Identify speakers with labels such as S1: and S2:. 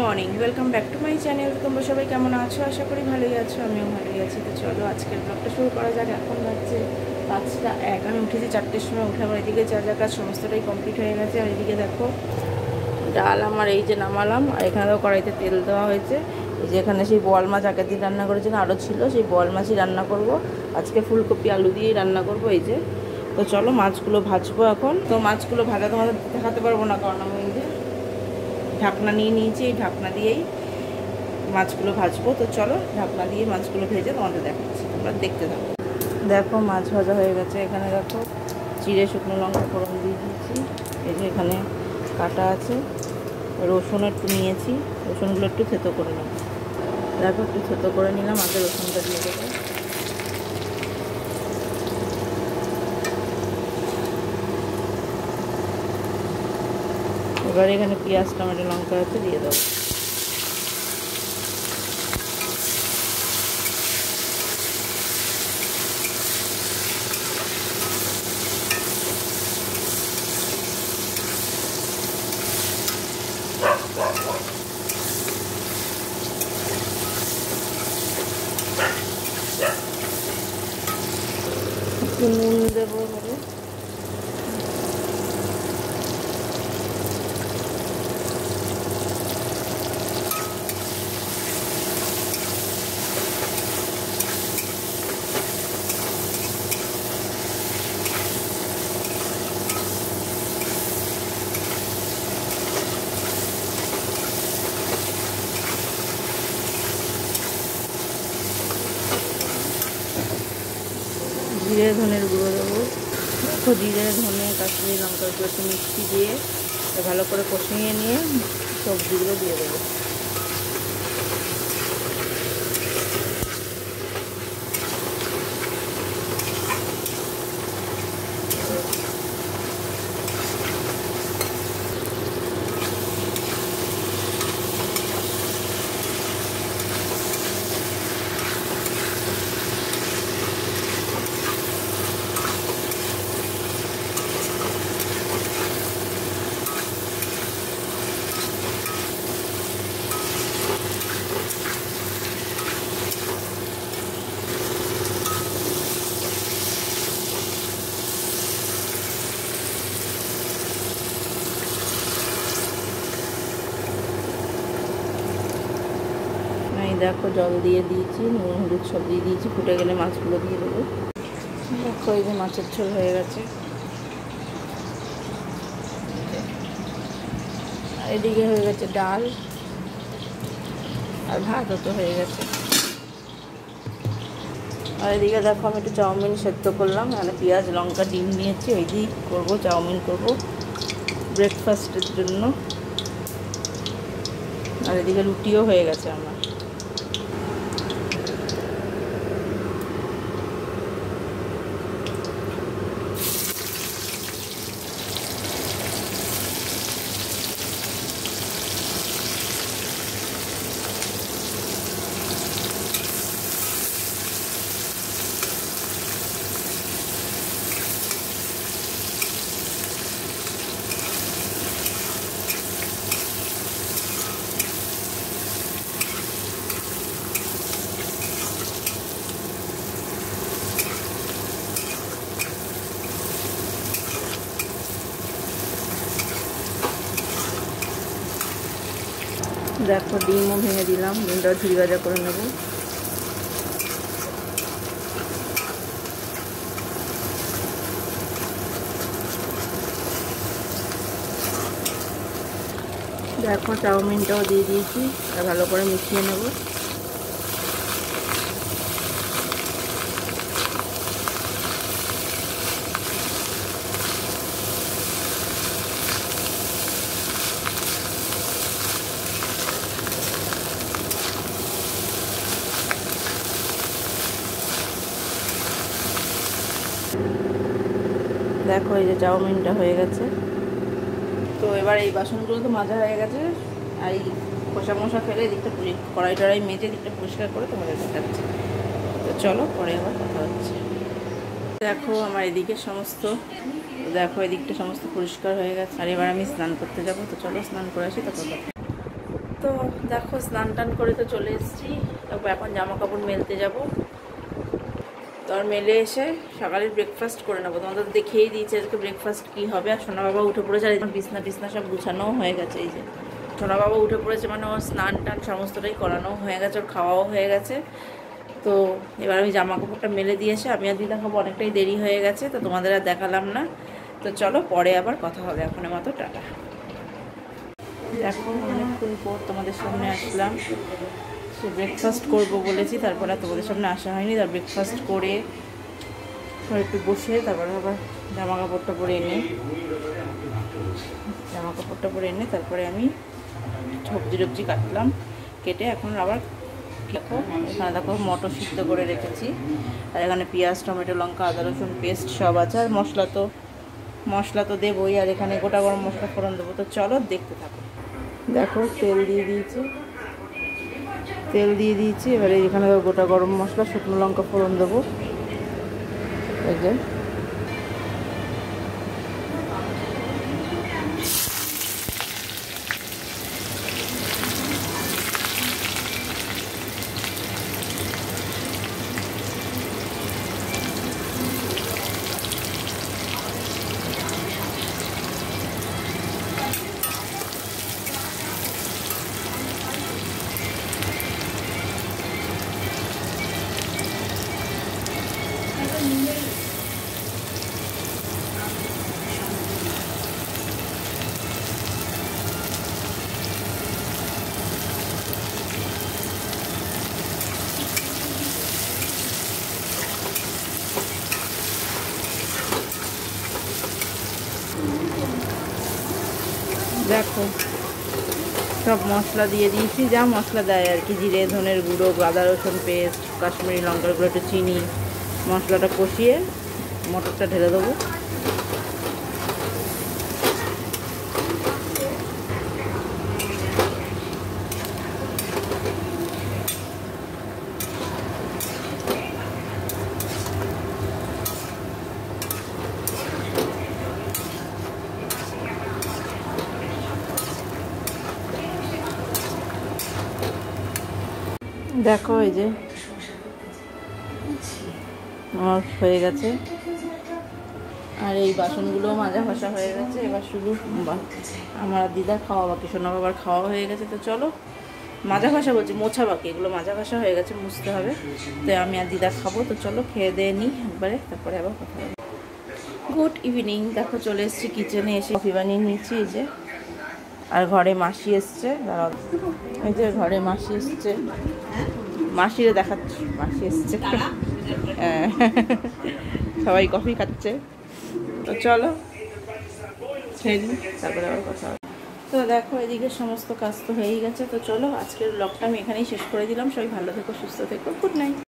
S1: Morning, welcome back to my channel. তোমরা সবাই কেমন আছো? আশা করি ভালোই আছো, আমিও ভালোই আছি। তো চলো আজকের ব্লগটা শুরু করা যাক। এখন হচ্ছে 5টা 1। আমি উঠেছি 4টের সময়। উঠে আমার এদিকে যা যা কাজ সমস্তটাই কমপ্লিট হয়ে গেছে। আর এদিকে দেখো ডাল আমার এই যে নামালাম, আর এখানে তো কড়াইতে তেল দেওয়া হয়েছে। এই যে এখানে সেই বোয়াল মাছ আগের দিন রান্না করেছি না, আরও ছিল, সেই বোয়াল মাছই রান্না করব আজকে। ফুলকপি আলু দিয়েই রান্না করব এই যে। তো চলো মাছগুলো ভাজবো এখন। তো মাছগুলো ভাজা তোমাদের দেখাতে পারবো না, কারণ আমি এই যে ঢাকনা নিয়ে নিয়েছি, এই ঢাকনা দিয়েই মাছগুলো ভাজবো। তো চলো ঢাকনা দিয়ে মাছগুলো ভেজে তোমাদের দেখাচ্ছি, তোমরা দেখতে থাকো। দেখো মাছ ভাজা হয়ে গেছে। এখানে দেখো জিরে শুকনো লঙ্কা ফোড়ন দিয়ে দিয়েছি। এই যে এখানে কাটা আছে, রসুন একটু নিয়েছি, রসুনগুলো একটু থেতো করে নেব। দেখো একটু থেতো করে নিলাম, আগে রসুনটা দিয়ে দেবো। এবার এখানে পেঁয়াজ টমেটো লঙ্কা আছে, দিয়ে দেবো। একটু নুন দেবো এবারে। জিরে ধনের গুঁড়ো দেবো। দেখো জিরে ধনে কাশ্মীরি লঙ্কা একটু মিষ্টি দিয়ে ভালো করে কষিয়ে নিয়ে সবজিগুলো দিয়ে দেবো। দেখো জল দিয়ে দিয়েছি, নুন হলুদ সব দিয়ে দিয়েছি, ফুটে গেলে মাছগুলো দিয়ে দেবো। দেখো এই যে মাছের ঝোল হয়ে গেছে। আর এদিকে হয়ে গেছে ডাল, আর ভাতও তো হয়ে গেছে। আর এদিকে দেখো আমি একটু চাউমিন সেদ্ধ করলাম। এখানে পেঁয়াজ লঙ্কা ডিম নিয়েছি, ওই দিয়েই করবো, চাউমিন করবো ব্রেকফাস্টের জন্য। আর এদিকে রুটিও হয়ে গেছে আমার। দেখো ডিমও ভেঙে দিলাম, ডিমটাও ঝুড়ি ভাজা করে নেব। দেখো চাউমিনটাও দিয়ে দিয়েছি, আর ভালো করে মিশিয়ে নেব। দেখো এই যে চাউমিনটা হয়ে গেছে। তো এবার এই বাসনগুলো তো মাজা হয়ে গেছে, আর এই খোসা মোসা ফেলে দিকটা কড়াই টড়াই মেজে দিকটা পরিষ্কার করে তোমাদের দেখাচ্ছি। তো চলো পরে আবার কথা হচ্ছে। দেখো আমার এদিকে সমস্ত, দেখো এদিকটা সমস্ত পরিষ্কার হয়ে গেছে। আর এবার আমি স্নান করতে যাবো। তো চলো স্নান করে আসি, তারপর তো দেখো স্নান টান করে তো চলে এসেছি, তারপর এখন জামা কাপড় মেলতে যাব। তো আর মেলে এসে সকালের ব্রেকফাস্ট করে নেবো। তোমাদের দেখিয়েই দিয়েছি আজকে ব্রেকফাস্ট কী হবে। আর সোনা বাবা উঠে পড়েছে, আর বিছনা টিছনা সব গুছানোও হয়ে গেছে। এই যে সোনা বাবা উঠে পড়েছে, মানে ওর স্নান টান সমস্তটাই করানো হয়ে গেছে, ওর খাওয়াও হয়ে গেছে। তো এবার আমি জামা কাপড়টা মেলে দিয়ে এসে আমি আর দিদা খাবো, অনেকটাই দেরি হয়ে গেছে, তো তোমাদের আর দেখালাম না। তো চলো পরে আবার কথা হবে, এখনের মতো টাটা। দেখো অনেকক্ষণ পর তোমাদের সামনে আসলাম। সে ব্রেকফাস্ট করবো বলেছি, তারপরে তোমাদের সামনে আসা হয়নি। তার ব্রেকফাস্ট করে একটু বসে তারপরে আবার জামা কাপড়টা পরে এনে তারপরে আমি সবজি টবজি কাটলাম। কেটে এখন আবার দেখো এখানে দেখো মটর সিদ্ধ করে রেখেছি, আর এখানে পেঁয়াজ টমেটো লঙ্কা আদা রসুন পেস্ট সব আছে। আর মশলা তো দেবোই, আর এখানে গোটা গরম মশলা ফোড়ন দেবো। তো চলো দেখতে থাকো। দেখো তেল দিয়ে দিয়েছি, এবারে এখানে গোটা গরম মশলা শুকনো লঙ্কা ফোড়ন দেবো। এই যে দেখো সব মশলা দিয়ে দিয়েছি, যা মশলা দেয় আর কি, জিরে ধনের গুঁড়ো আদা রসুন পেস্ট কাশ্মীরি লঙ্কার গুঁড়ো একটু চিনি, মশলাটা কষিয়ে মটরটা ঢেলে দেবো। দেখো এই যে আমার হয়ে গেছে, আর এই বাসনগুলো মাজা ঘষা হয়ে গেছে। এবার শুধু আমার দিদার খাওয়া বাকি, সোনা বাবার খাওয়া হয়ে গেছে। তো চলো মাজা ঘষা বলছি, মোছা বাকি, এগুলো মাজা ঘষা হয়ে গেছে, মুছতে হবে। তো আমি আর দিদা খাবো। তো চলো খেয়ে দিয়ে নিই একবারে, তারপরে আবার কথা হবে। Good evening. দেখো চলে এসেছি কিচেনে, এসে কফি বানিয়ে নিয়েছি। এই যে আর ঘরে মাসি এসছে, এই যে ঘরে মাসি এসছে, মাসিরে দেখাচ্ছি, মাসি এসছে, সবাই কফি খাচ্ছে। তো চলো খেয়ে নিই, তারপরে আবার কথা হবে। তো দেখো এদিকে সমস্ত কাজ তো হয়েই গেছে। তো চলো আজকের ব্লগটা আমি এখানেই শেষ করে দিলাম। সবাই ভালো থেকো, সুস্থ থেকো, গুড নাইট।